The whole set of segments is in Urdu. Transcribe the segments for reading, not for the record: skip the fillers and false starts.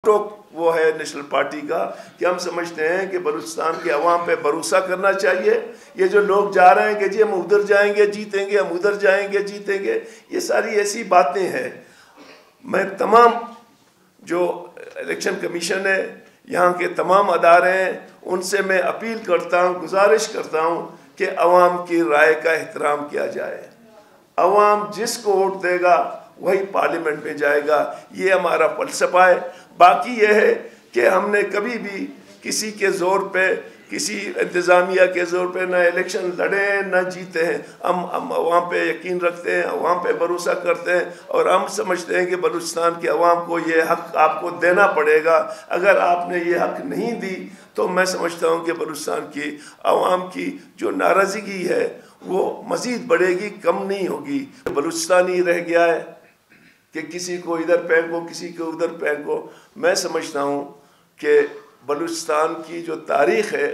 وہ ہے نیشنل پارٹی کا کہ ہم سمجھتے ہیں کہ بلوچستان کے عوام پہ بھروسہ کرنا چاہیے. یہ جو لوگ جا رہے ہیں کہ جی ہم ادھر جائیں گے جیتیں گے، ہم ادھر جائیں گے جیتیں گے، یہ ساری ایسی باتیں ہیں. میں تمام جو الیکشن کمیشن ہے، یہاں کے تمام ادارے ہیں، ان سے میں اپیل کرتا ہوں، گزارش کرتا ہوں کہ عوام کی رائے کا احترام کیا جائے. عوام جس کو ووٹ دے گا وہی پارلیمنٹ میں جائے گا. یہ ہمارا فلسفہ ہے. باقی یہ ہے کہ ہم نے کبھی بھی کسی کے زور پہ، کسی انتظامیہ کے زور پہ نہ الیکشن لڑے ہیں نہ جیتے ہیں. ہم عوام پہ یقین رکھتے ہیں، عوام پہ بھروسہ کرتے ہیں، اور ہم سمجھتے ہیں کہ بلوچستان کے عوام کو یہ حق آپ کو دینا پڑے گا. اگر آپ نے یہ حق نہیں دی تو میں سمجھتا ہوں کہ بلوچستان کی عوام کی جو ناراضگی ہے وہ مزید بڑھے گی، کم نہیں ہوگی. بلوچستان ہی رہ گیا ہے کہ کسی کو ادھر پھینکو کسی کو ادھر پھینکو. میں سمجھتا ہوں کہ بلوچستان کی جو تاریخ ہے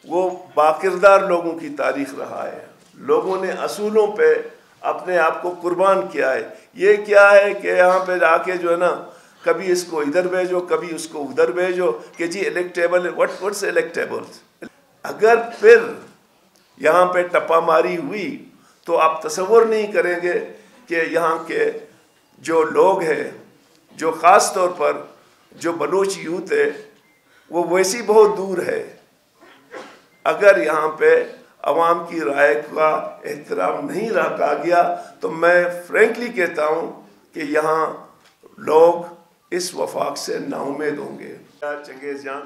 وہ باکردار لوگوں کی تاریخ رہا ہے. لوگوں نے اصولوں پہ اپنے آپ کو قربان کیا ہے. یہ کیا ہے کہ یہاں پہ آ کے جو ہے نا، کبھی اس کو ادھر بھیجو کبھی اس کو ادھر بھیجو کہ جی الیکٹیبل. What's electable? اگر پھر یہاں پہ ٹپا ماری ہوئی تو آپ تصور نہیں کریں گے کہ یہاں کے جو لوگ ہیں، جو خاص طور پر جو بلوچ یوتھ ہے، وہ ویسی بہت دور ہے. اگر یہاں پہ عوام کی رائے کا احترام نہیں رکھا گیا تو میں فرینکلی کہتا ہوں کہ یہاں لوگ اس وفاق سے نا امید ہوں گے. چنگیز جان،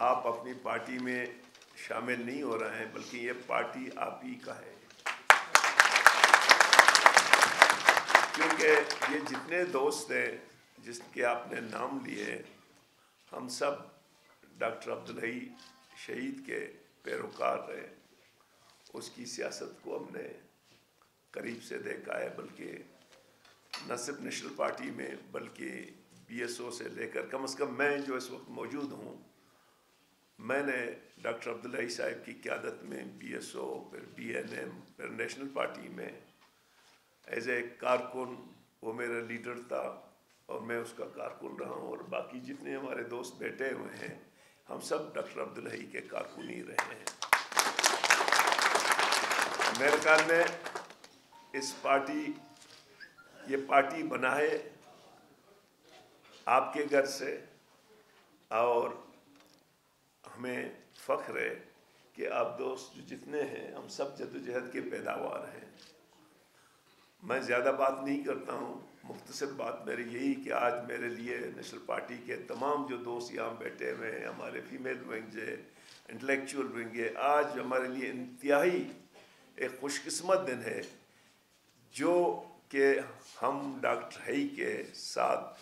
آپ اپنی پارٹی میں شامل نہیں ہو رہے ہیں، بلکہ یہ پارٹی آپ ہی کا ہے. کیونکہ یہ جتنے دوست ہیں جس کے آپ نے نام لیے، ہم سب ڈاکٹر عبدالحی شہید کے پیروکار رہے. اس کی سیاست کو ہم نے قریب سے دیکھا ہے، بلکہ نہ صرف نیشنل پارٹی میں بلکہ بی ایس او سے لے کر، کم از کم میں جو اس وقت موجود ہوں، میں نے ڈاکٹر عبدالحی صاحب کی قیادت میں بی ایس او، پھر بی این ایم، پھر نیشنل پارٹی میں ایز اے کارکن، وہ میرا لیڈر تھا اور میں اس کا کارکن رہا ہوں. اور باقی جتنے ہمارے دوست بیٹھے ہوئے ہیں، ہم سب ڈاکٹر عبدالحی کے کارکن ہی رہے ہیں. میرے خیال میں یہ پارٹی بنا ہے آپ کے گھر سے، اور ہمیں فخر ہے کہ آپ دوست جتنے ہیں ہم سب جدوجہد کے پیداوار ہیں. میں زیادہ بات نہیں کرتا ہوں. مختصر بات میری یہی کہ آج میرے لیے نیشنل پارٹی کے تمام جو دوست یہاں بیٹھے ہوئے ہیں، ہمارے فیمیل ونگ ہے، انٹلیکچول ونگ ہے، آج ہمارے لیے انتہائی ایک خوش قسمت دن ہے جو کہ ہم ڈاکٹر حی کے ساتھ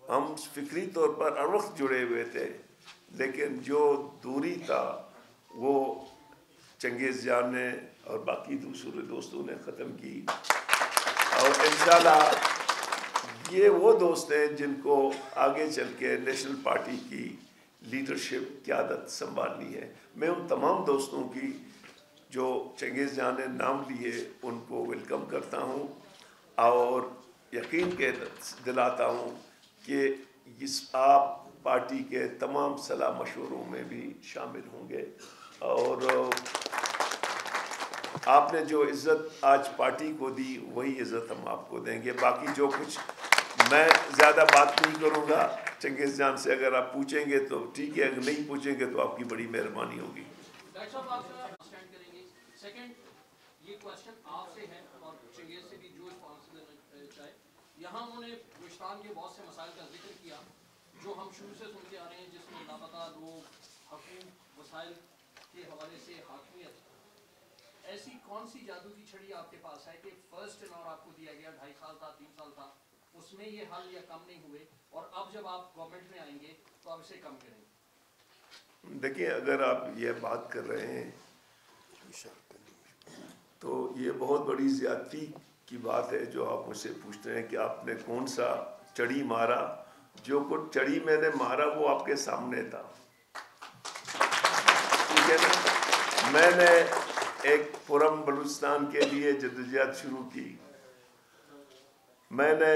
ہم فکری طور پر ہر وقت جڑے ہوئے تھے، لیکن جو دوری تھا وہ چنگیز جان نے اور باقی دوسرے دوستوں نے ختم کی. اور انشاءاللہ یہ وہ دوست ہیں جن کو آگے چل کے نیشنل پارٹی کی لیڈرشپ قیادت سنبھالنی ہے. میں ان تمام دوستوں کی جو چنگیز جان نے نام لیے ان کو ویلکم کرتا ہوں، اور یقین کے دلاتا ہوں کہ آپ پارٹی کے تمام صلاح مشوروں میں بھی شامل ہوں گے. اور آپ نے جو عزت آج پارٹی کو دی وہی عزت ہم آپ کو دیں گے. باقی جو کچھ میں زیادہ بات نہیں کروں گا. چنگیز جان سے اگر آپ پوچھیں گے تو ٹھیک ہے، اگر نہیں پوچھیں گے تو آپ کی بڑی مہربانی ہوگی. سیکنڈ، یہ کوشچن آپ سے ہے اور چنگیز سے بھی جو آنسر دینا چاہے. یہاں انہوں نے بلوچستان کے بہت سے مسائل کا ذکر کیا جو ہم شروع سے سنتے آ رہے ہیں، جس میں لاپتہ لوگ، حقوق، مسائل کے حوالے سے حاکمیت. ایسی کون سی جادو کی چھڑی آپ کے پاس ہے کہ فرسٹ ٹینور آپ کو دیا گیا 2.5 سال تھا، 3 سال تھا، اس میں یہ حل یا کم نہیں ہوئے، اور اب جب آپ گورنمنٹ میں آئیں گے تو آپ اسے کم کریں گے؟ دیکھیں، اگر آپ یہ بات کر رہے ہیں تو یہ بہت بڑی زیادتی کی بات ہے جو آپ مجھ سے پوچھتے ہیں کہ آپ نے کون سا چڑی مارا. جو کچھ چڑی میں نے مارا وہ آپ کے سامنے تھا، ٹھیک ہے نا. میں نے ایک پرم بلوچستان کے لیے جدوجہد شروع کی. میں نے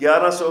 1100